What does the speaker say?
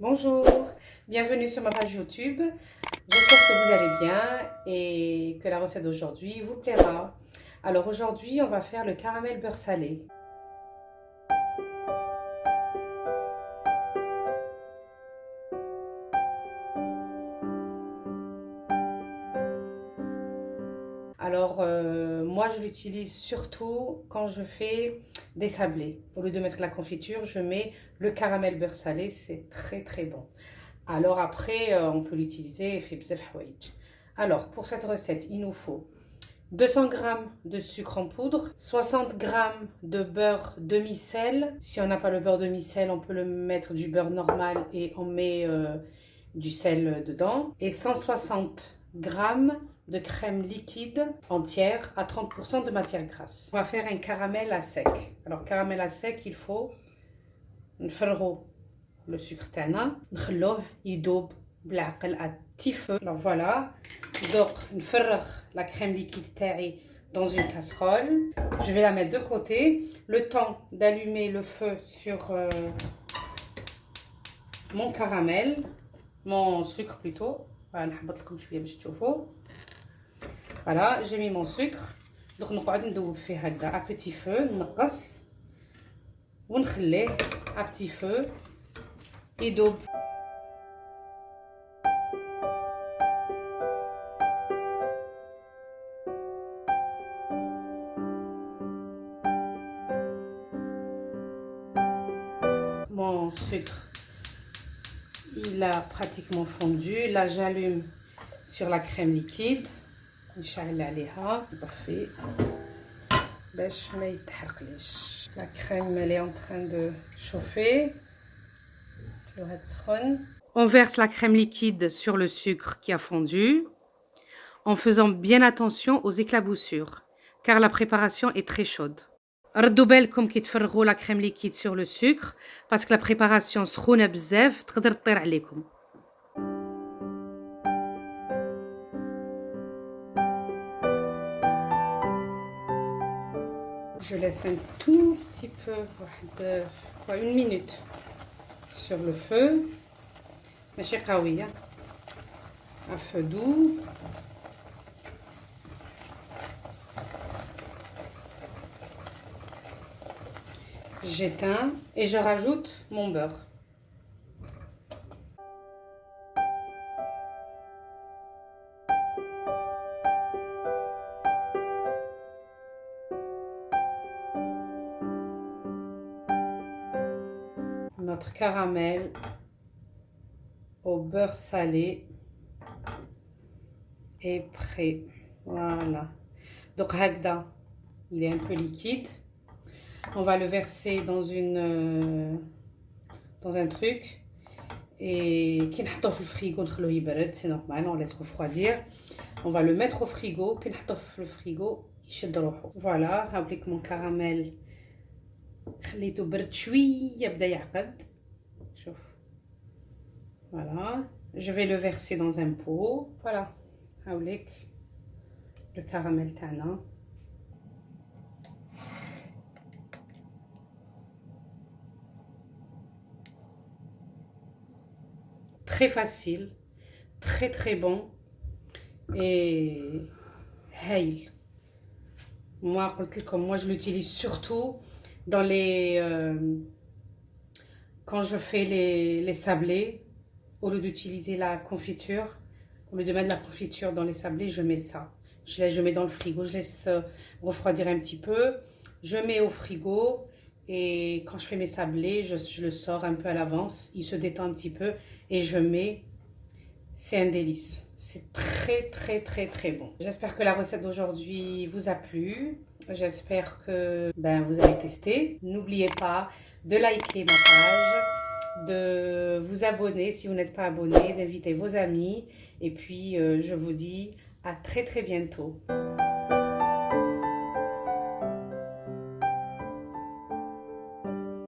Bonjour, bienvenue sur ma page YouTube. J'espère que vous allez bien et que la recette d'aujourd'hui vous plaira. Alors aujourd'hui, on va faire le caramel beurre salé. Alors moi, je l'utilise surtout quand je fais des sablés. Au lieu de mettre la confiture, je mets le caramel beurre salé, c'est très bon. Alors après, on peut l'utiliser et fait bzaf hawaïj. Alors pour cette recette, il nous faut 200 g de sucre en poudre, 60 g de beurre demi-sel. Si on n'a pas le beurre demi-sel, on peut le mettre du beurre normal et on met du sel dedans. Et 160 g de crème liquide entière à 30% de matière grasse. On va faire un caramel à sec. Alors caramel à sec, il faut نفرغو le sucre تاعنا نخلوه يذوب بالعقل à petit feu. Alors voilà, donc نفرغ la crème liquide تاعي dans une casserole. Je vais la mettre de côté le temps d'allumer le feu sur mon caramel, mon sucre plutôt. Voilà, نحبط لكم شويه باش تشوفوا. Voilà, j'ai mis mon sucre. Donc نقعد ندوب فيه هكذا à petit feu, نقص ونخليه à petit feu يذوب. Mon sucre, il a pratiquement fondu. Là, j'allume sur la crème liquide. نشعل عليها نطفي باش ما يتحرقليش. La crème, elle est en train de chauffer. On verse la crème liquide sur le sucre qui a fondu en faisant bien attention aux éclaboussures car la préparation est très chaude. ردوا بالكم كي تفرغوا la crème liquide sur le sucre parce que la préparation سخونة بزاف تقدر تطير عليكم. Je laisse un tout petit peu, une minute sur le feu, ماشي قوية, à feu doux. J'éteins et je rajoute mon beurre. Notre caramel au beurre salé est prêt. Voilà. Donc هكذا, il est un peu liquide. On va le verser dans un truc et كي نحطوه في الفريغو نخلوه يبرد, c'est normal, on laisse refroidir. On va le mettre au frigo, كي نحطوه في الفريغو يشد روحو. Voilà, هاوليك mon caramel خليته برد شويه بدا يعقد. شوف. Voilà, je vais le verser dans un pot. Voilà, هاوليك le caramel تاعنا. Très facile, très bon et هايل. Moi, moi je l'utilise surtout dans quand je fais les sablés. Au lieu d'utiliser la confiture, au lieu de mettre la confiture dans les sablés, je mets ça. Je mets dans le frigo, je laisse refroidir un petit peu. Je mets au frigo et quand je fais mes sablés, je le sors un peu à l'avance. Il se détend un petit peu et je mets. C'est un délice. C'est très bon. J'espère que la recette d'aujourd'hui vous a plu. J'espère que vous allez tester. N'oubliez pas de liker ma page, de vous abonner si vous n'êtes pas abonné, d'inviter vos amis. Et puis, je vous dis à très bientôt.